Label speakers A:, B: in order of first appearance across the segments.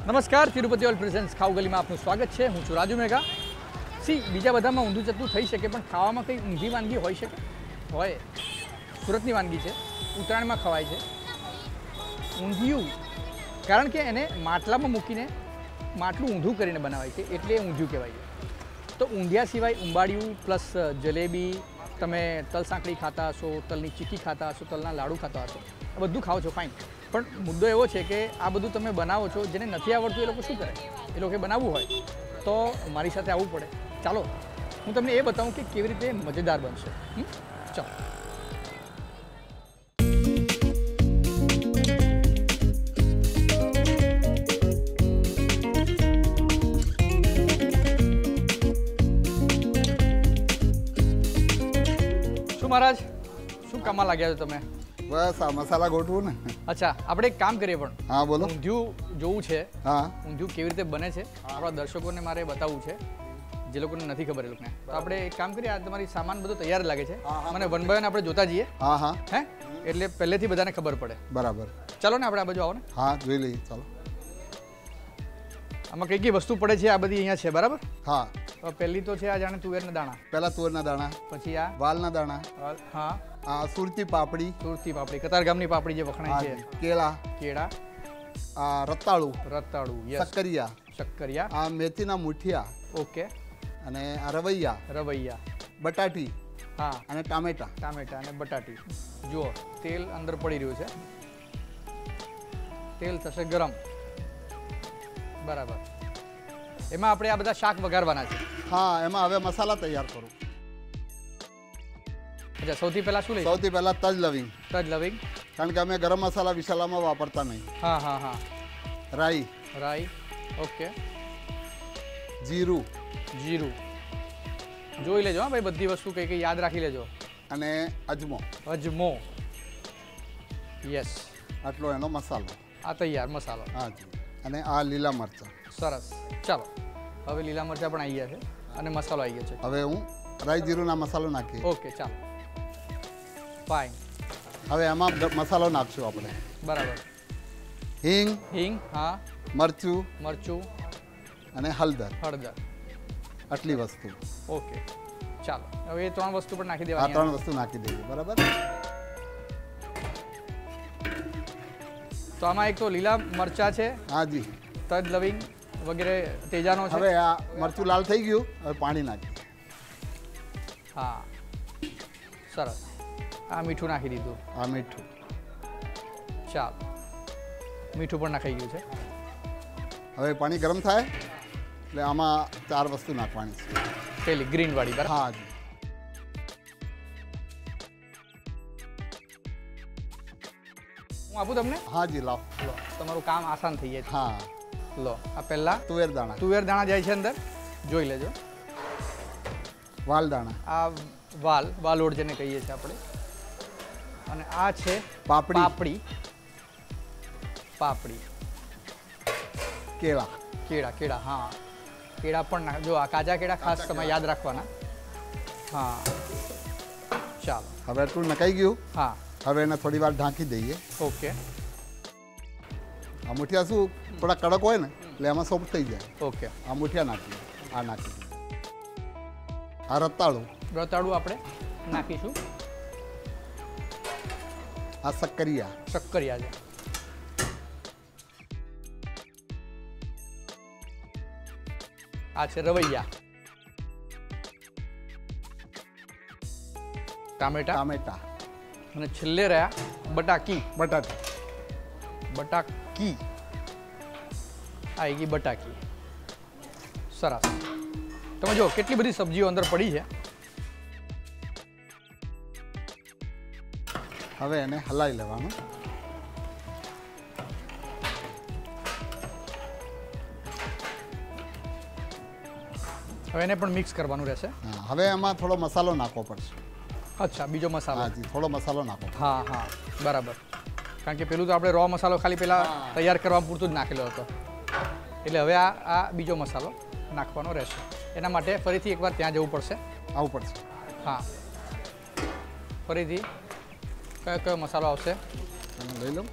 A: નમસ્કાર, Tirupati all presence ખાવ ગલીમાં આપનું સ્વાગત છે. હું છું રાજુ મેઘા. બીજા બધામાં ઊંધું ચતું થઈ શકે, પણ ખાવામાં કંઈ ઊંધી વાનગી હોઈ શકે? હોય. સુરતની વાનગી છે, ઉત્તરાયણમાં ખવાય છે ઊંધિયું. કારણ કે એને માટલામાં મૂકીને માટલું ઊંધું કરીને બનાવાય છે, એટલે એ ઊંધિયું કહેવાય છે. તો ઊંધિયા સિવાય ઉંબાડિયું પ્લસ જલેબી, તમે તલ સાંકળી ખાતા હશો, તલની ચીક્કી ખાતા હશો, તલના લાડુ ખાતા હશો, આ બધું ખાઓ છો, ફાઇન. પણ મુદ્દો એવો છે કે આ બધું તમે બનાવો છો, જેને નથી આવડતું એ લોકો શું કરે? એ લોકોએ બનાવવું હોય તો મારી સાથે આવવું પડે. ચાલો હું તમને એ બતાવું કે કેવી રીતે મજેદાર બનશે. ચાલો. શું મહારાજ, શું કામમાં લાગ્યા છો તમે?
B: બસ આ મસાલા ગોઠવું ને.
A: અચ્છા, આપણે એક કામ કરીએ પણ.
B: હા બોલો.
A: ઊંધિયું જોવું છે.
B: હા,
A: ઊંધિયું કેવી રીતે બને છે આપણા દર્શકોને મારે બતાવવું છે, જે લોકોને નથી ખબર એ લોકોને. તો આપણે એક કામ કરીએ, આ તમારી સામાન બધો તૈયાર લાગે છે, મને વન બાય વન આપણે જોતા જઈએ.
B: હા હા,
A: હે એટલે પહેલેથી બધાને ખબર પડે.
B: બરાબર.
A: ચાલો ને આપણે આ બાજુ આવો ને.
B: હા જોઈ લઈએ, ચાલો.
A: આમાં કઈ કઈ વસ્તુ પડે છે આ બધી અહીંયા છે, બરાબર?
B: હા.
A: પહેલી તો છે આ જાણે તુવેરના દાણા.
B: પહેલા તુવેરના દાણા,
A: પછી આ
B: વાલના દાણા,
A: હા
B: આ સુરતી પાપડી,
A: સુરતી પાપડી, કતારગામની પાપડી જે વખણાય છે,
B: કેળા,
A: કેળા,
B: આ રતાળું,
A: રતાળું, યસ,
B: શક્કરિયા,
A: શક્કરિયા,
B: આ મેથીના મુઠિયા,
A: ઓકે,
B: અને આ રવૈયા,
A: રવૈયા,
B: બટાટી,
A: હા,
B: અને ટામેટા.
A: ટામેટા અને બટાટી. જુઓ, તેલ અંદર પડી રહ્યું છે, તેલ થશે ગરમ, બરાબર. એમાં આપણે આ બધા શાક વઘારવાના છે.
B: હા, એમાં હવે મસાલા તૈયાર કરું.
A: અચ્છા, સૌથી પહેલા શું લઈશું?
B: સૌથી પહેલા તજ લવિંગ.
A: તજ લવિંગ,
B: કારણ કે અમે ગરમ મસાલા વિશાલામાં વાપરતા નહીં.
A: હા હા હા.
B: રાઈ,
A: રાઈ, ઓકે.
B: જીરું,
A: જીરું જોઈ લેજો. હા ભાઈ, બધી વસ્તુ કઈ કઈ યાદ રાખી લેજો.
B: અને અજમો.
A: અજમો, યસ.
B: આટલો એનો મસાલો.
A: આ તૈયાર મસાલો.
B: હા જી. અને આ લીલા મરચાં.
A: સરસ. ચાલો, હવે લીલા મરચાં પણ આવી ગયા છે અને મસાલો આવી ગયો છે.
B: હવે હું રાઈ જીરુંના મસાલો નાખીએ.
A: ઓકે, ચાલો, ફાઇન.
B: હવે એમાં મસાલો નાખશું આપણે.
A: બરાબર.
B: હિંગ,
A: હિંગ, હા,
B: મરચું,
A: મરચું
B: અને હળદર.
A: હળદર,
B: આટલી વસ્તુ.
A: ઓકે, ચાલો. હવે એ ત્રણ વસ્તુ પણ નાખી
B: આ
A: દેવાની.
B: ત્રણ વસ્તુ નાખી દઈએ, બરાબર.
A: તો આમાં એક તો લીલા મરચાં છે,
B: હા જી,
A: તજ લવિંગ વગેરે તેજાનો છે.
B: હવે આ મરચું લાલ થઈ ગયું, હવે પાણી નાખીએ.
A: હા, સરસ. આ મીઠું નાખી દીધું.
B: આ મીઠું.
A: ચાલો, મીઠું પણ નાખાઈ ગયું છે.
B: હવે પાણી ગરમ થાય એટલે આમાં ચાર વસ્તુ નાખવાની છે.
A: પેલી ગ્રીન વાળી, બરાબર?
B: હા જી.
A: હું આપું તમને?
B: હા જી, લાવ.
A: લો, તમારું કામ આસાન થઈ જાય.
B: હા.
A: લો, આ પહેલા
B: તુવેર દાણા.
A: તુવેર દાણા જાય છે અંદર, જોઈ લેજો.
B: વાલ દાણા.
A: આ વાલોડ જેને કહીએ છીએ આપણે. અને આ છે
B: પાપડી.
A: પાપડી, પાપડી.
B: કેળા.
A: કેળા, કેળા, હા, કેળા પણ નાખ. જો આ કાચા કેળા ખાસ તમે યાદ રાખવાના. હા, ચાલો.
B: હવે આટલું નખાઈ ગયું.
A: હા,
B: હવે એને થોડી વાર ઢાંકી દઈએ.
A: ઓકે,
B: આ મુઠિયા શું થોડા કડક હોય ને એટલે એમાં સોફ્ટ થઈ જાય.
A: ઓકે.
B: આ મુઠિયા નાખીએ. આ નાખી દઈએ. આ રતાળું.
A: રતાળું આપણે નાખીશું.
B: આ શક્કરિયા.
A: શક્કરિયા છે. આ છે રવૈયા. ટામેટા.
B: ટામેટા.
A: અને છેલ્લે રહ્યા બટાકી.
B: બટાટા.
A: બટાકી આવી ગઈ, બટાકી. સરસ. તમે જો કેટલી બધી સબ્જીઓ અંદર પડી છે.
B: હવે એને હલાવી લેવાનું.
A: હવે એને પણ મિક્સ કરવાનું રહેશે.
B: હા, હવે એમાં થોડો મસાલો નાખવો પડશે.
A: અચ્છા, બીજો મસાલો.
B: હા જી, થોડો મસાલો નાખો.
A: હા હા, બરાબર. કારણ કે પેલું તો આપણે રો મસાલો ખાલી પેલા તૈયાર કરવા પૂરતું જ નાખેલો હતો, એટલે હવે આ બીજો મસાલો નાખવાનો રહેશે. એના માટે ફરીથી એકવાર ત્યાં જવું પડશે.
B: આવવું પડશે.
A: હા, ફરીથી કયો કયો મસાલો આવશે?
B: લઈ લો.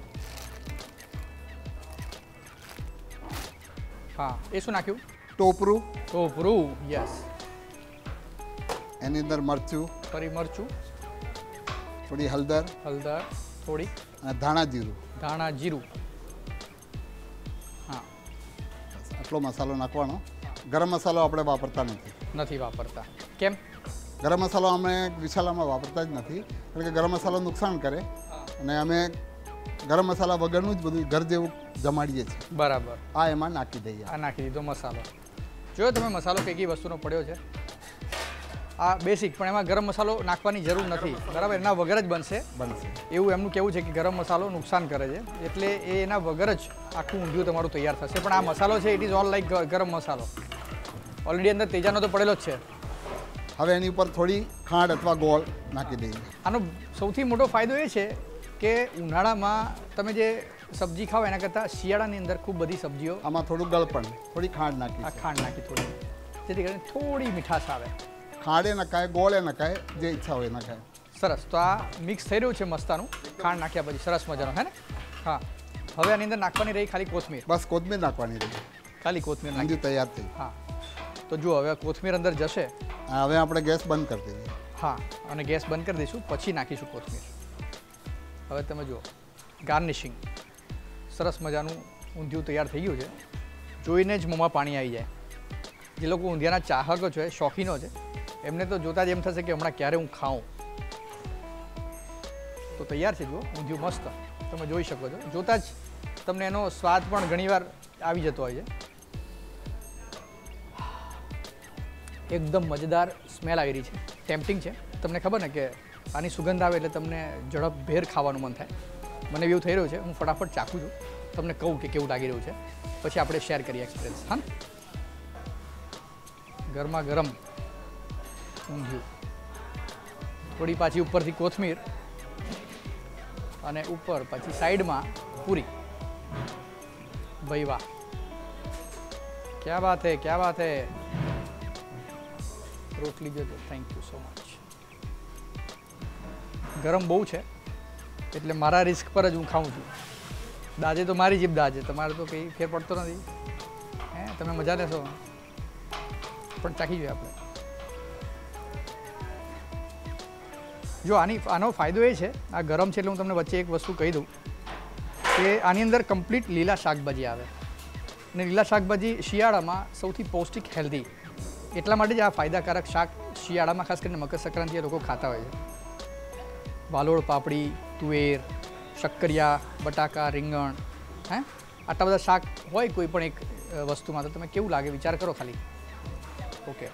A: હા, એ શું નાખ્યું?
B: ટોપરું,
A: ટોપરું, યસ.
B: એની અંદર મરચું,
A: ફરી મરચું,
B: થોડી હળદર
A: હળદર થોડી,
B: અને ધાણા જીરું.
A: ધાણા જીરું. હા,
B: આટલો મસાલો નાખવાનો. ગરમ મસાલો આપણે વાપરતા
A: નથી વાપરતા. કેમ?
B: ગરમ મસાલો અમે વિશાલામાં વાપરતા જ નથી, કારણ કે ગરમ મસાલો નુકસાન કરે અને અમે ગરમ મસાલા વગરનું જ બધું ઘર જેવું જમાડીએ છીએ.
A: બરાબર.
B: આ એમાં નાખી દઈએ.
A: આ નાખી દીધો મસાલો. જોયો તમે મસાલો કઈ કઈ વસ્તુનો પડ્યો છે? આ બેસિક, પણ એમાં ગરમ મસાલો નાખવાની જરૂર નથી, બરાબર? એના વગર જ બનશે. એવું એમનું કહેવું છે કે ગરમ મસાલો નુકસાન કરે છે, એટલે એ એના વગર જ આખું ઊંધિયું તમારું તૈયાર થશે. પણ આ મસાલો છે, ઇટ ઇઝ ઓલ લાઈક ગરમ મસાલો. ઓલરેડી અંદર તેજાનો તો પડેલો જ છે.
B: હવે એની ઉપર થોડી ખાંડ અથવા ગોળ નાખી દઈએ.
A: આનો સૌથી મોટો ફાયદો એ છે કે ઉનાળામાં તમે જે સબ્જી ખાઓ એના કરતાં શિયાળાની અંદર ખૂબ બધી સબ્જીઓ.
B: આમાં થોડું ગળપણ, થોડી ખાંડ નાખી.
A: આ ખાંડ નાખી થોડી, જેથી કરીને થોડી મીઠાશ આવે.
B: ખાંડે નખાય, ગોળે નખાય, જે ઈચ્છા હોય નખાય.
A: સરસ. તો આ મિક્સ થઈ રહ્યું છે મસ્તાનું ખાંડ નાખ્યા પછી. સરસ મજાનો, હે ને? હા. હવે આની અંદર નાખવાની રહી ખાલી કોથમીર.
B: બસ કોથમીર નાખવાની રહી.
A: ખાલી કોથમીર નાખી
B: તૈયાર થઈ.
A: હા, તો જુઓ હવે કોથમીર અંદર જશે.
B: હવે આપણે ગેસ બંધ કરી દઈએ.
A: હા, અને ગેસ બંધ કરી દઈશું, પછી નાખીશું કોથમીર. હવે તમે જુઓ ગાર્નિશિંગ. સરસ મજાનું ઊંધિયું તૈયાર થઈ ગયું છે. જોઈને જ મોંમાં પાણી આવી જાય. જે લોકો ઊંધિયાના ચાહકો છે, શોખીનો છે, એમને તો જોતાં જ એમ થશે કે હમણાં ક્યારે હું ખાઉં. તો તૈયાર છે, જુઓ ઊંધિયું મસ્ત તમે જોઈ શકો છો. જોતાં જ તમને એનો સ્વાદ પણ ઘણીવાર આવી જતો હોય છે. એકદમ મજેદાર સ્મેલ આવી રહી છે, ટેમ્પટિંગ છે. તમને ખબર ને કે આની સુગંધ આવે એટલે તમને ઝડપભેર ખાવાનું મન થાય. મને એવું થઈ રહ્યું છે, હું ફટાફટ ચાખું છું, તમને કહું કે કેવું લાગી રહ્યું છે, પછી આપણે શેર કરીએ એક્સપિરિયન્સ. હા, ગરમા ગરમ ઊંધિયું, થોડી પાછી ઉપરથી કોથમીર અને ઉપર પછી સાઈડમાં પૂરી. ભાઈ વાહ, ક્યા બાત હે, ક્યા બાત હે. રોટલી જો તો થેન્ક યુ સો મચ. ગરમ બહુ છે એટલે મારા રિસ્ક પર જ હું ખાઉં છું. દાજે તો મારી જીભ દાજે, તમારે તો કંઈ ફેર પડતો નથી. હે, તમે મજા લેશો, પણ ચાખી જોઈએ આપણે. જો આનો ફાયદો એ છે, આ ગરમ છે એટલે હું તમને વચ્ચે એક વસ્તુ કહી દઉં કે આની અંદર કમ્પ્લીટ લીલા શાકભાજી આવે, અને લીલા શાકભાજી શિયાળામાં સૌથી પૌષ્ટિક, હેલ્ધી, એટલા માટે જ આ ફાયદાકારક શાક શિયાળામાં ખાસ કરીને મકર સંક્રાંતિએ લોકો ખાતા હોય છે. વાલોળ, પાપડી, તુવેર, શક્કરિયા, બટાકા, રીંગણ, હે, આટલા બધા શાક હોય કોઈ પણ એક વસ્તુમાં, તો તમે કેવું લાગે વિચાર કરો ખાલી. Okay,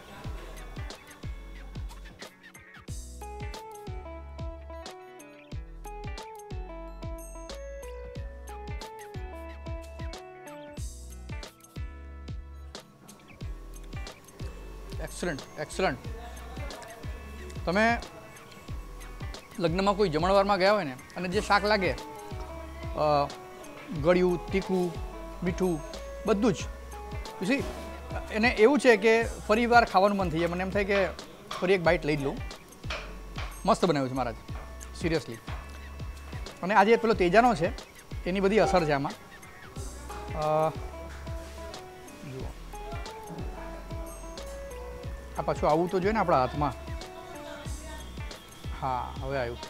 A: excellent, excellent. તમે લગ્નમાં કોઈ જમણવારમાં ગયા હોય ને, અને જે શાક લાગે ગળ્યું, તીખું, મીઠું, બધું જ, સી એને એવું છે કે ફરી વાર ખાવાનું મન થઈ જાય. મને એમ થાય કે ફરી એક બાઇટ લઈ જ લઉં. મસ્ત બનાવ્યું છે મહારાજ, સિરિયસલી. અને આજે પેલો તેજાનો છે એની બધી અસર છે આમાં. જુઓ, આ પાછું આવું તો જોઈએ ને આપણા હાથમાં. હા, હવે આવ્યું.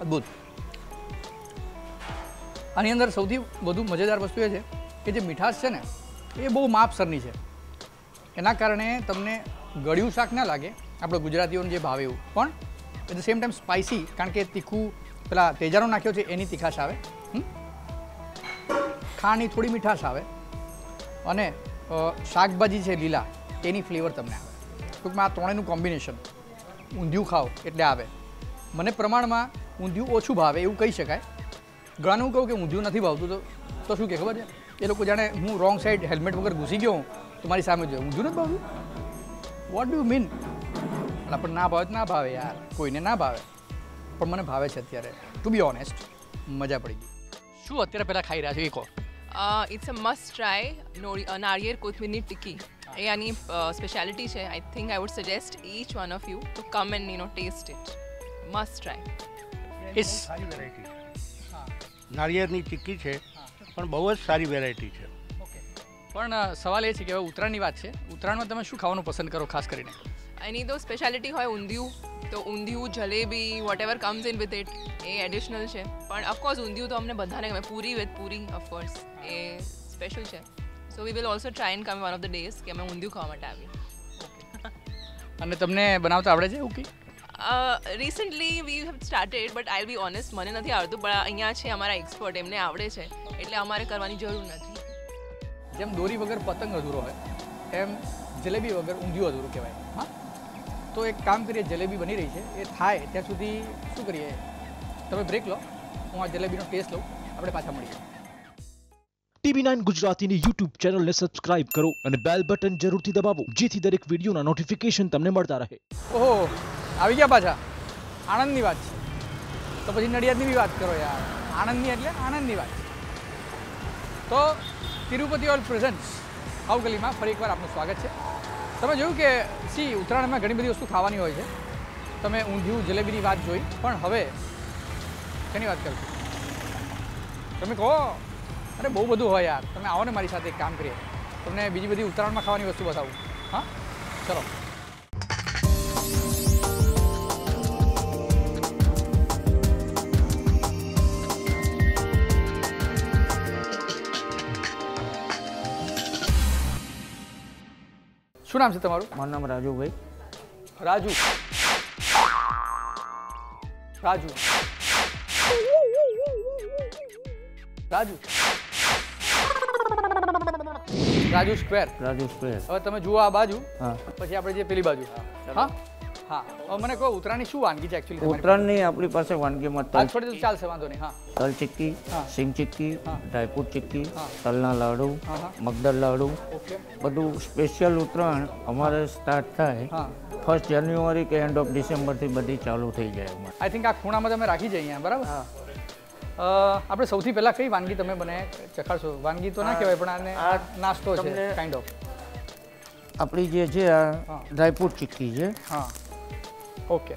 A: અદ્ભુત. આની અંદર સૌથી વધુ મજેદાર વસ્તુ એ છે કે જે મીઠાશ છે ને એ બહુ માપસરની છે. એના કારણે તમને ગળ્યું શાક ના લાગે, આપણે ગુજરાતીઓને જે ભાવે એવું, પણ at the same time spicy, કારણ કે તીખું પેલા તેજાનો નાખ્યો છે એની તીખાશ આવે, ખાંડની થોડી મીઠાશ આવે, અને શાકભાજી છે લીલા એની ફ્લેવર તમને આવે. ટૂંકમાં આ ત્રણેયનું કોમ્બિનેશન ઊંધિયું ખાઓ એટલે આવે. મને પ્રમાણમાં ઊંધિયું ઓછું ભાવે એવું કહી શકાય. ઘણાનું કહું કે ઊંધિયું નથી ભાવતું તો શું કે ખબર છે, એ લોકો જાણે હું રોંગ સાઈડ હેલ્મેટ વગર ઘૂસી ગયો હું તો મારી સામે જોયું ઊંધિયું નથી ભાવતું. What do you mean? પણ ના ભાવે ના ભાવે યાર, કોઈને ના ભાવે, પણ મને ભાવે છે અત્યારે. ટુ બી ઓનેસ્ટ, મજા પડી ગઈ. શું અત્યારે પહેલાં ખાઈ રહ્યા છો એ કહો?
C: ઇટ્સ અ મસ્ટ ટ્રાય નાળિયેર કોથમીરની ટિક્કી એ આની સ્પેશિયાલિટી છે. I think I would suggest each one of you to come and taste it. Must try.
A: ઇસ
D: સારી વેરાયટી નાળિયેરની ટિક્કી છે પણ બહુ જ સારી વેરાયટી છે.
A: ઓકે, પણ સવાલ એ છે કે હવે ઉત્તરાયણની વાત છે, ઉત્તરાયણમાં તમે શું ખાવાનું પસંદ કરો ખાસ કરીને?
C: એની તો સ્પેશિયાલિટી હોય ઊંધિયું, તો undhiyu jalebi whatever comes in with it એ એડિશનલ છે. પણ ઓફકોર્સ ઊંધિયું તો અમને બધાને ગમે. પૂરી વિથ પૂરી ઓફકોર્સ એ સ્પેશિયલ છે. So we will also try and come one of the days કે અમે ઊંધિયું ખાવા માટે આવી.
A: અને તમને બનાવતા આવડે છે એવું કંઈ?
C: Recently we have started but I be honest મને નથી આવડતું, પણ અહીંયા છે અમારા એક્સપર્ટ, એમને આવડે છે એટલે અમારે કરવાની જરૂર નથી.
A: જેમ દોરી વગર પતંગ અધૂરો હોય એમ જલેબી વગર ઊંધિયું અધૂરું કહેવાય. હા, તો એક કામ કરીએ, જલેબી બની રહી છે, એ થાય ત્યાં સુધી શું કરીએ, તમે બ્રેક લો, હું આ જલેબીનો ટેસ્ટ લઉં, આપણે પાછા મળીએ.
E: TV9 ગુજરાતીની YouTube ચેનલને સબસ્ક્રાઇબ કરો અને બેલ બટન જરૂરથી દબાવો જેથી દરેક વિડીયોના નોટિફિકેશન તમને મળતા રહે.
A: ઓહો, આવી ગયા પાછા. આણંદની વાત છે તો પછી નડિયાદની બી વાત કરો યાર. આણંદની એટલે આણંદની વાત. તો તિરુપતિ ઓઇલ પ્રેઝન્ટ્સ ખાઉગલીમાં ફરી એકવાર આપનું સ્વાગત છે. તમે જોયું કે ઉત્તરાયણમાં ઘણી બધી વસ્તુ ખાવાની હોય છે. તમે ઊંધિયું જલેબીની વાત જોઈ, પણ હવે શેની વાત કરશું? તમે કહો. અરે બહુ બધું હોય યાર. તમે આવો ને મારી સાથે, એક કામ કરીએ, તમને બીજી બધી ઉત્તરાયણમાં ખાવાની વસ્તુ બતાવું. હા, ચલો. શું નામ છે તમારું?
F: મારું નામ રાજુભાઈ.
A: રાજુ. રાજુ. રાજુ. રાજુ સ્ક્વેર.
F: રાજુ સ્ક્વેર.
A: હવે તમે જુઓ આ બાજુ,
F: હા,
A: પછી આપણે જે પેલી બાજુ. હા હા, હવે મને કહો ઉત્તરાયણની શું વાનગી છે એકચ્યુઅલી?
F: ઉત્તરાયણની આપણી પાસે વાનગીમાં
A: આજ છોડી તો ચાલશે, વાંધો નહીં. હા,
F: તલ ચીક્કી,
A: હા,
F: સિંગ ચીક્કી,
A: હા,
F: ડ્રાયફ્રૂટ ચીક્કી,
A: હા,
F: તલના લાડુ,
A: હા, હા,
F: મગદળ લાડુ,
A: ઓકે.
F: બધું સ્પેશિયલ ઉત્તરાયણ અમારે સ્ટાર્ટ થાય
A: હા,
F: 1 જાન્યુઆરી કે એન્ડ ઓફ ડિસેમ્બરથી બધી ચાલુ થઈ જાય અમારે.
A: આઈ થિંક આ ખૂણામાં તમે રાખી છે અહીંયા, બરાબર? આપણે સૌથી પહેલા કઈ વાનગી તમે મને ચખાડશો? વાનગી તો ના કહેવાય, પણ આને નાસ્તો છે કાઇન્ડ ઓફ.
F: આપણી જે છે આ
A: હા,
F: ડ્રાયફ્રૂટ ચીક્કી છે.
A: હા, ઓકે.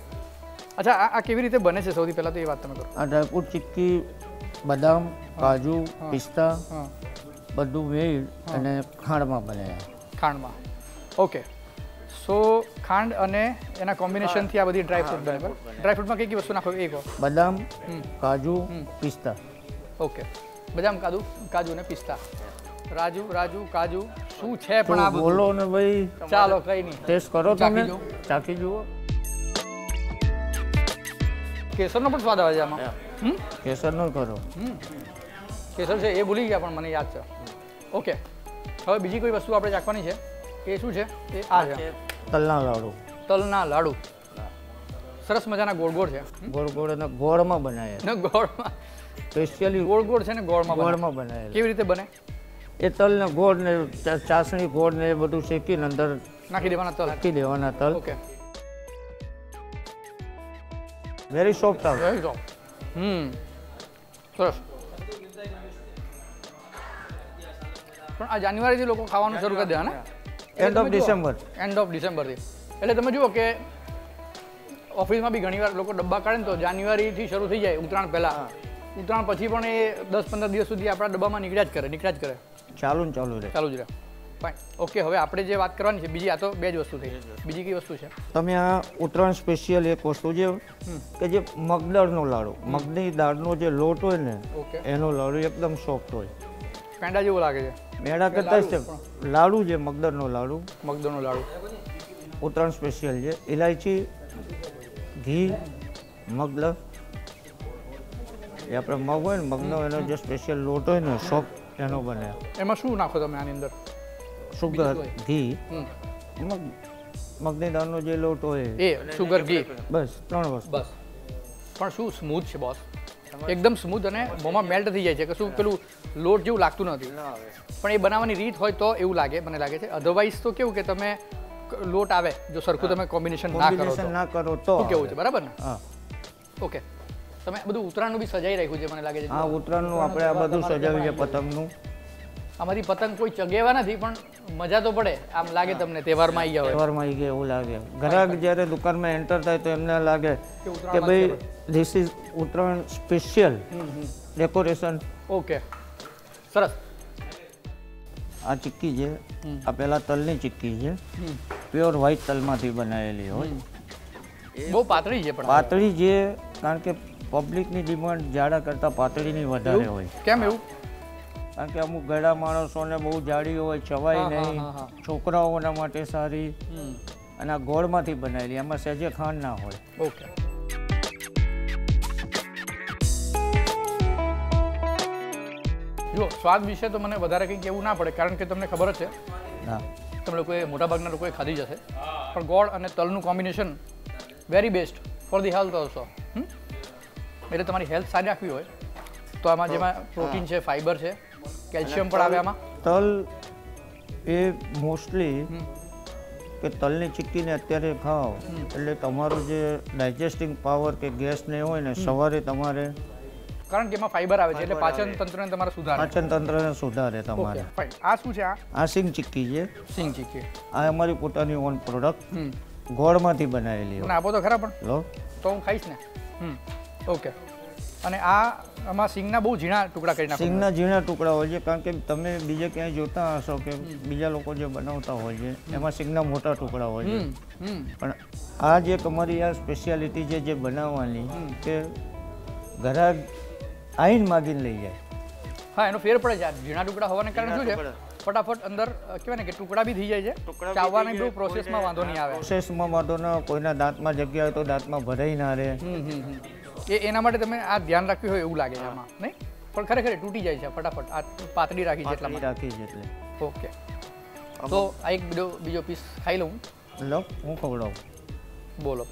A: અચ્છા, આ કેવી રીતે બને છે સૌથી પહેલા તો એ વાત તમે કરો.
F: આ ડ્રાયફ્રૂટ ચીક્કી બદામ, કાજુ,
A: હા,
F: પિસ્તા
A: હા,
F: બધું વેડ અને ખાંડમાં બને.
A: ખાંડમાં. ઓકે. સો ખાંડ અને એના કોમ્બિનેશનથી આ બધી ડ્રાયફ્રૂટ બને. બરાબર. ડ્રાયફ્રૂટમાં કઈ કઈ વસ્તુ નાખો એ કહો.
F: બદામ,
A: હમ,
F: કાજુ,
A: હમ.
F: પિસ્તા.
A: ઓકે. બદામ, કાજુ અને પિસ્તા. રાજુ કાજુ શું છે પણ આ બધું?
F: બોલો ને ભાઈ.
A: ચાલો, કઈ નહીં.
F: ટેસ્ટ કરો
A: ચાખી
F: તમે.
A: જુઓ.
F: ચાખી જુઓ.
A: કેસરનો પણ સ્વાદ આવે છે આમાં. હમ,
F: કેસરનો કરો.
A: કેસર છે એ ભૂલી ગયા, પણ મને યાદ છે. ઓકે. હવે બીજી કોઈ વસ્તુ આપણે ચાખવાની છે. એ શું છે? એ આ છે
F: તલના લાડુ.
A: તલના લાડુ. સરસ મજાના ગોળ ગોળ છે.
F: ગોળ ગોળ અને ગોળમાં બનાવ્યા.
A: ને ગોળમાં
F: સ્પેશિયલી
A: ગોળ ગોળ છે ને ગોળમાં
F: બનાવેલા.
A: કેવી રીતે બને?
F: એ તલ ને ગોળ ને ચાસણી ગોળ ને એ બધું શેકીને અંદર
A: નાખી દેવાના તલ.
F: નાખી દેવાના તલ.
A: ઓકે.
F: વેરી સોફ્ટ આવે.
A: Very soft. સરસ. પણ આ જાન્યુઆરીથી લોકો ખાવાનું શરૂ કરી દે ને?
F: End of December.
A: End of ડિસેમ્બરથી. એટલે તમે જુઓ કે ઓફિસમાં બી ઘણીવાર લોકો ડબ્બા કાઢે ને તો જાન્યુઆરીથી શરૂ થઈ જાય ઉત્તરાયણ પહેલાં. ઉત્તરાયણ પછી પણ એ 10-15 દિવસ સુધી આપણા ડબ્બામાં નીકળ્યા જ કરે.
F: ચાલુ ને ચાલુ રહે.
A: ચાલુ જ રહે. ફાઇન. ઓકે. હવે આપણે જે વાત કરવાની છે બીજી, આ તો બે જ વસ્તુ થઈ. બીજી કઈ વસ્તુ છે?
F: તમે આ ઉત્તરાયણ સ્પેશિયલ એક વસ્તુ છે કે જે મગદળનો લાડુ, મગની દાળનો જે લોટ હોય ને
A: ઓકે.
F: એનો લાડુ એકદમ સોફ્ટ હોય.
A: પેંડા જેવો લાગે છે.
F: મેળા કરતા છે લાડુ છે, મગદળનો લાડુ.
A: મગદળનો લાડુ
F: ઉત્તરાયણ સ્પેશિયલ છે. ઇલાયચી, ઘી, મગદળ, એ આપણે મગ હોય ને મગનો એનો જે સ્પેશિયલ લોટ હોય ને સોફ્ટ એનો બને.
A: એમાં શું નાખો તમે આની અંદર?
F: સુગર, ઘી,
A: હમ.
F: મગની દાળનો જે લોટ હોય
A: એ સુગર, ઘી,
F: બસ 3 વસ્તુ.
A: બસ. પણ શું સ્મૂથ છે બોસ, એકદમ સ્મૂથ અને મોંમાં મેલ્ટ થઈ જાય છે. કશું પેલું લોટ જેવું લાગતું નથી. પણ એ બનાવવાની રીત હોય તો એવું લાગે, મને લાગે છે. અધરવાઇઝ તો કેવું કે તમે લોટ આવે જો સરખું તમે કોમ્બિનેશન ના કરો તો કેવું છે, બરાબર ને?
F: હા.
A: ઓકે. તમે બધું ઉત્તરાયણનું બી સજાઈ રાખ્યું છે મને લાગે છે.
F: હા, ઉત્તરાયણનું આપણે આ બધું સજાવ્યું છે. પતંગનું
A: આમાંથી પતંગ કોઈ ચગેવા નથી પણ મજા તો પડે આમ લાગે તમને તહેવારમાં આવી ગયા હોય
F: તહેવારમાં આવી ગયા એવું લાગે. ગ્રાહક જ્યારે દુકાનમાં એન્ટર થાય તો એમને લાગે કે ભાઈ this is Uttarayan special decoration.
A: Okay સરસ.
F: આ ચીક્કી છે, આ પહેલાં તલની ચીક્કી છે, પ્યોર વ્હાઈટ તલમાંથી બનાવેલી હોય.
A: બહુ પાતળી છે પણ
F: પાતળી છે કારણ કે પબ્લિકની ડિમાન્ડ જાડા કરતાં પાતળીની વધારે હોય.
A: કેમ એવું?
F: કારણ કે અમુક ગળા માણસોને બહુ જાડી હોય, ચવાય નહીં, છોકરાઓના માટે સારી. અને આ ગોળમાંથી બનાવેલી, એમાં સહેજે ખાંડ ના હોય.
A: ઓકે. જુઓ સ્વાદ વિશે તો મને વધારે કંઈ કહેવું ના પડે કારણ કે તમને ખબર જ છે
F: ના
A: તમે લોકોએ મોટાભાગના લોકોએ ખાધી જશે પણ ગોળ અને તલનું combination very best for the health also. એટલે તમારી હેલ્થ સારી રાખવી હોય તો આમાં જેમાં પ્રોટીન છે, ફાઈબર છે, કેલ્શિયમ પણ આવે આમાં.
F: તલ એ મોસ્ટલી કે તલની ચીક્કીને અત્યારે ખાઓ એટલે તમારું જે ડાયજેસ્ટિંગ પાવર કે ગેસ ને હોય ને સવારે તમારે,
A: કારણ કે એમાં ફાઈબર આવે છે એટલે પાચન તંત્રને તમારે સુધારે.
F: પાચન તંત્રને સુધારે તમારે.
A: ફાઇન. આ શું છે? આ
F: સિંગ ચીક્કી છે.
A: સિંગ ચીક્કી
F: આ અમારી પોતાની ઓન પ્રોડક્ટ ગોળમાંથી બનાવેલી.
A: મને આપો તો ખરા પણ
F: લો
A: તો હું ખાઈશ ને. ઓકે. અને આ આમાં સિંગના બહુ ઝીણા ટુકડા કરી નાખો.
F: સિંગના ઝીણા ટુકડા હોય છે કારણ કે તમે બીજે ક્યાંય જોતા હશો કે બીજા લોકો જે બનાવતા હોય છે એમાં સિંગના મોટા ટુકડા હોય છે. પણ આ જે તમારી આ સ્પેશિયાલિટી છે જે બનાવવાની કે ઘરાક આઈન માગીને લઈ જાય.
A: હા એનો ફેર પડે છે. ઝીણા ટુકડા હોવાને કારણે શું છે ફટાફટ અંદર કહેવાય ને કે ટુકડા બી થઈ જાય છે. ચાવવાની બહુ પ્રોસેસમાં વાંધો નહીં આવે.
F: પ્રોસેસમાં વાંધો ના, કોઈના દાંતમાં જગ્યા હોય તો દાંતમાં ભરાઈ ના રહે.
A: એના માટે તમે આ ધ્યાન રાખ્યું હોય એવું લાગે છે આમાં, નહીં? પણ ખરેખર તૂટી જાય છે ફટાફટ. આ પાતળી રાખી છે એટલા
F: રાખી છે એટલે.
A: ઓકે. તો આ એક બીજો પીસ ખાઈ લઉં.
F: લો હું ખવડાવું.
A: બોલો.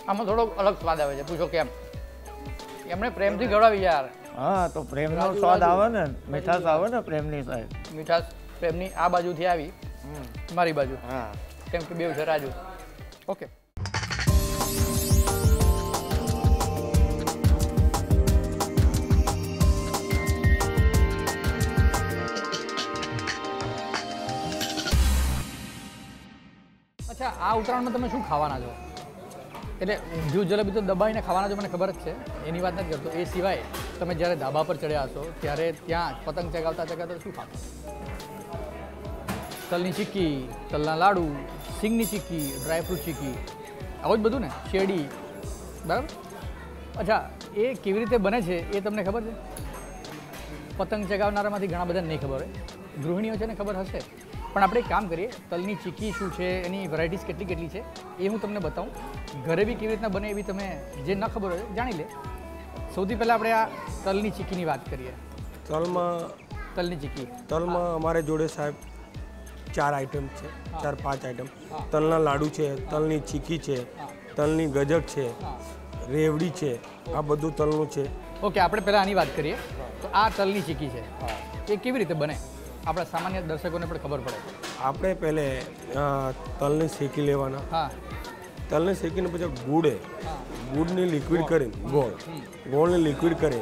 A: આમાં થોડો અલગ સ્વાદ આવે છે. પૂછો કેમ? એમણે પ્રેમથી ખવડાવી યાર.
F: હા તો પ્રેમનો સ્વાદ આવે ને, મીઠાશ આવે ને પ્રેમની સાહેબ.
A: મીઠાશ પ્રેમની આ બાજુથી આવી મારી બાજુ.
F: હા
A: કેમ કે બેવ છે રાજુ. ઓકે. અચ્છા આ ઉત્તરાયણમાં તમે શું ખાવાના છો? એટલે ઊંધિયું જલેબી તો દબાઈને ખાવાના છો મને ખબર જ છે, એની વાત નથી કરતો. એ સિવાય તમે જ્યારે ધાબા પર ચડ્યા હશો ત્યારે ત્યાં પતંગ ચગાવતા ચગાવતા શું ખાતો? તલની ચીક્કી, તલના લાડુ, સિંગની ચીક્કી, ડ્રાયફ્રૂટ ચીક્કી, આવું જ બધું ને, શેરડી, બરાબર? અચ્છા એ કેવી રીતે બને છે એ તમને ખબર છે? પતંગ ચગાવનારામાંથી ઘણા બધા નહીં ખબર હોય, ગૃહિણીઓ છે ને ખબર હશે. પણ આપણે એક કામ કરીએ, તલની ચીક્કી શું છે, એની વેરાયટીઝ કેટલી કેટલી છે એ હું તમને બતાવું. ઘરે બી કેવી રીતના બને એવી તમે જે ન ખબર હોય જાણી લે. સૌથી પહેલાં આપણે આ તલની ચીક્કીની વાત કરીએ. તલની ચીક્કી
G: તલમાં અમારે જોડે સાહેબ 4 આઈટમ છે, 4-5 આઈટમ. તલના લાડુ છે, તલની ચીક્કી છે, તલની ગજક છે, રેવડી છે, આ બધું તલનું છે.
A: ઓકે આપણે પહેલાં આની વાત કરીએ. તો આ તલની ચીક્કી છે એ કેવી રીતે બને આપણા સામાન્ય દર્શકોને પણ ખબર પડે.
G: આપણે પહેલે તલને શેકી લેવાના.
A: હા.
G: તલને શેકીને પછી ગુડને લિક્વિડ કરીને ગોળને લિક્વિડ કરે,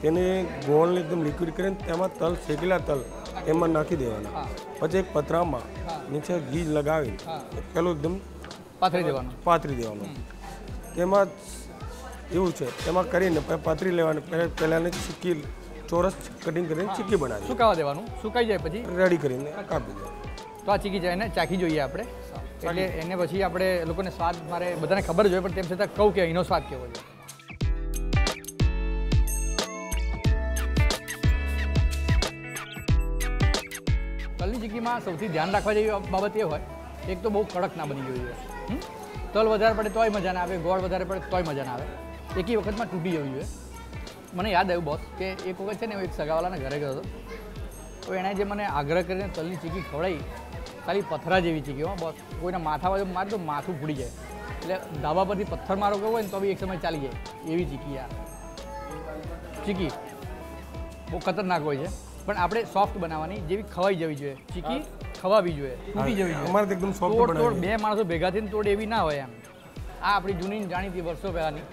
G: તેને ગોળને એકદમ લિક્વિડ કરીને તેમાં તલ શેકેલા તલ એમાં નાખી દેવાના. પછી એક પતરામાં નીચે ઘી લગાવી પેલું એકદમ પાથરી દેવાનું. તેમાં એવું છે તેમાં કરીને પાથરી લેવાની. પહેલાંને ચીક્કી ચોરસ કટિંગ કરીને ચીક્કી બનાવી
A: સુકાવા દેવાનું. સુકાઈ જાય પછી
G: રેડી કરીને કાપી દેવાનું.
A: તો આ ચીક્કી જાય ને ચાખી જોઈએ આપણે. એટલે એને પછી આપણે લોકોને સ્વાદ મારે બધાને ખબર જ હોય પણ તેમ છતાં કહું કે એનો સ્વાદ કેવો છે. તલની ચીક્કીમાં સૌથી ધ્યાન રાખવા જેવી બાબત એ હોય એક તો બહુ કડક ના બની જોઈએ. તલ વધારે પડે તોય મજા ના આવે, ગોળ વધારે પડે તોય મજા ના આવે. એકી વખતમાં તૂટી જવી જોઈએ. મને યાદ આવ્યું બોસ કે એક વખત છે ને હું એક સગાવાલાના ઘરે ગયો હતો તો એણે જે મને આગ્રહ કરીને તલની ચીક્કી ખવડાવી, ખાલી પથરા જેવી ચીક્કી હો બોસ. કોઈના માથા બાજુ મારે તો માથું ફૂટી જાય. એટલે ધાબા પરથી પથ્થર મારો ગયો હોય ને તો બી એક સમય ચાલી જાય એવી ચીક્કી. યાર ચીક્કી બહુ ખતરનાક હોય છે પણ આપણે સોફ્ટ બનાવવાની, જેવી ખવાઈ જવી જોઈએ. ચીક્કી ખવાવી જોઈએ, તૂટી જવી જોઈએ.
G: અમારે એકદમ સોફ્ટ બનાવવાની.
A: બે માણસો ભેગા થઈને તોડ એવી ના હોય એમ. આ આપણી જૂની જાણીતી વર્ષો પહેલાંની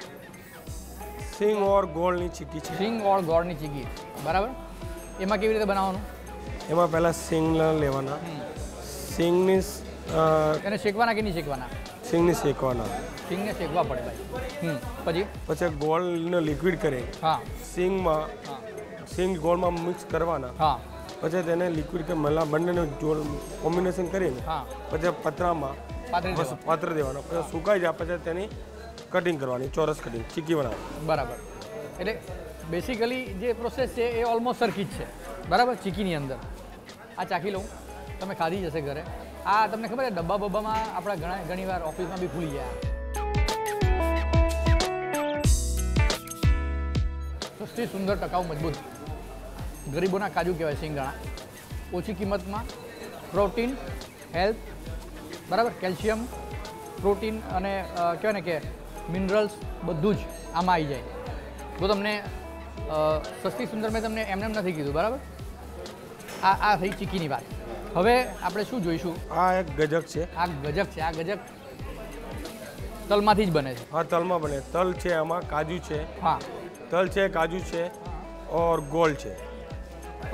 G: સિંગ ઓર ગોળની ચીક્કી છે.
A: સિંગ ઓળ ગોળની ચીકી, બરાબર. એમાં કેવી રીતે બનાવવાનું?
G: એમાં પહેલાં સિંગ લેવાના, સિંગની
A: એને શેકવાના કે નહીં શેકવાના?
G: સિંગને શેકવાના,
A: સિંગને શેકવા પડે ભાઈ. પછી
G: પછી ગોળને લિક્વિડ કરી
A: હા
G: સિંગમાં સિંગ ગોળમાં મિક્સ કરવાના,
A: હા
G: પછી તેને લિક્વિડ કે મલા બંનેનું જોડ કોમ્બિનેશન કરીને
A: હા
G: પછી પતરામાં
A: પાતળી
G: બસ પાત્ર દેવાનો, પછી સુકાઈ જાય પછી તેની કટિંગ કરવાની, ચોરસ કટિંગ ચીકી બનાવવાની.
A: બરાબર. એટલે બેસિકલી જે પ્રોસેસ છે એ ઓલમોસ્ટ સરખી જ છે, બરાબર. ચીકીની અંદર આ ચાખી લઉં, તમે ખાધી જશે ઘરે. આ તમને ખબર છે ડબ્બા બબ્બામાં આપણા ઘણીવાર ઓફિસમાં બી ખુલી ગયા. સસ્તી, સુંદર, ટકાઉ, મજબૂત ગરીબોના કાજુ કહેવાય સિંગદાણા. ઓછી કિંમતમાં પ્રોટીન, હેલ્થ, બરાબર, કેલ્શિયમ, પ્રોટીન અને કહેવાય ને કે મિનરલ્સ બધું જ આમાં આવી જાય. તો તમને સસ્તી સુંદર મેં તમને એમને નથી કીધું, બરાબર. આ થઈ ચીકીની વાત. હવે આપણે શું જોઈશું?
G: આ એક ગજક છે.
A: આ ગજક છે. આ ગજક તલમાંથી જ બને છે.
G: હા, તલમાં બને. તલ છે, આમાં કાજુ છે.
A: હા,
G: તલ છે, કાજુ છે ઓર ગોળ છે.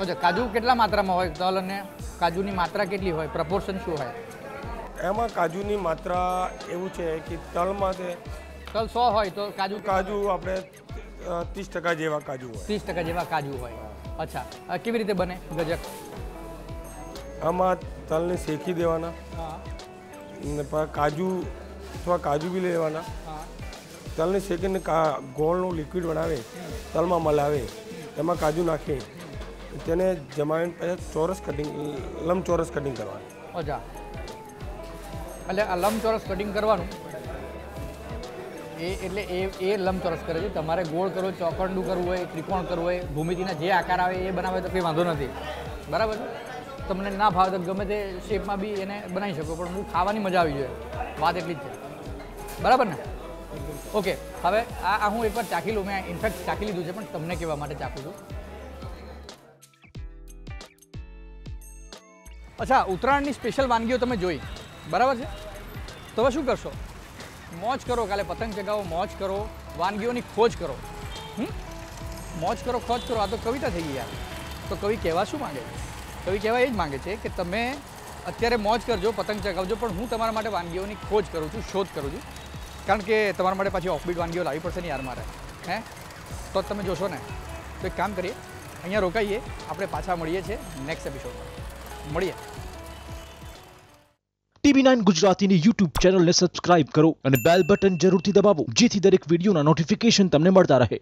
A: અચ્છા, કાજુ કેટલા માત્રામાં હોય? તલ અને કાજુની માત્રા કેટલી હોય? પ્રપોર્શન શું હોય?
G: એમાં કાજુની માત્રા એવું છે કે તલમાં તે
A: તલ 100 હોય તો કાજુ
G: આપણે 30% જેવા કાજુ હોય.
A: 30% જેવા કાજુ હોય. અચ્છા, કેવી રીતે બને ગજક?
G: આમાં તલને શેકી દેવાના, ને કાજુ અથવા કાજુ બી લેવાના. તલને શેકીને ગોળનું લિક્વિડ બનાવે, તલમાં મલાવે, એમાં કાજુ નાખી તેને જમાવીને પછી ચોરસ કટિંગ, લંબચોરસ કટિંગ કરવાનું.
A: અચ્છા, એટલે આ લંબચોરસ કટિંગ કરવાનું એટલે એ લંબચોરસ કરે છે. તમારે ગોળ કરવો, ચોકંડું કરવું હોય, ત્રિકોણ કરવું હોય, ભૂમિતિના જે આકાર આવે એ બનાવે તો કંઈ વાંધો નથી, બરાબર. તમને ના ભાવે તો ગમે તે શેપમાં બી એને બનાવી શકો, પણ હું ખાવાની મજા આવી જોઈએ, વાત એટલી જ છે, બરાબર ને? ઓકે, હવે આ હું એકવાર ચાખી લઉં. મેં ઇનફેક્ટ ચાખી લીધું છે, પણ તમને કહેવા માટે ચાખું છું. અચ્છા, ઉત્તરાયણની સ્પેશિયલ વાનગીઓ તમે જોઈ, બરાબર છે. તો હવે શું કરશો? મોજ કરો, કાલે પતંગ ચગાવો, મોજ કરો, વાનગીઓની ખોજ કરો. મોજ કરો, ખોજ કરો. આ તો કવિતા થઈ ગઈ યાર. તો કવિ કહેવા શું માંગે છે? કવિ કહેવા એ જ માંગે છે કે તમે અત્યારે મોજ કરજો, પતંગ ચગાવજો, પણ હું તમારા માટે વાનગીઓની ખોજ કરું છું, શોધ કરું છું. કારણ કે તમારા માટે પાછી ઓફબીટ વાનગીઓ લાવવી પડશે ને યાર મારે, હે? તો તમે જોશો ને. તો એક કામ કરીએ, અહીંયા રોકાઈએ, આપણે પાછા મળીએ છીએ નેક્સ્ટ એપિસોડમાં. મળીએ.
E: TV9 ગુજરાતીની YouTube ચેનલને સબસ્ક્રાઇબ કરો અને બેલ બટન જરૂરથી દબાવો, જેથી દરેક વિડીયોના નોટિફિકેશન તમને મળતા રહે.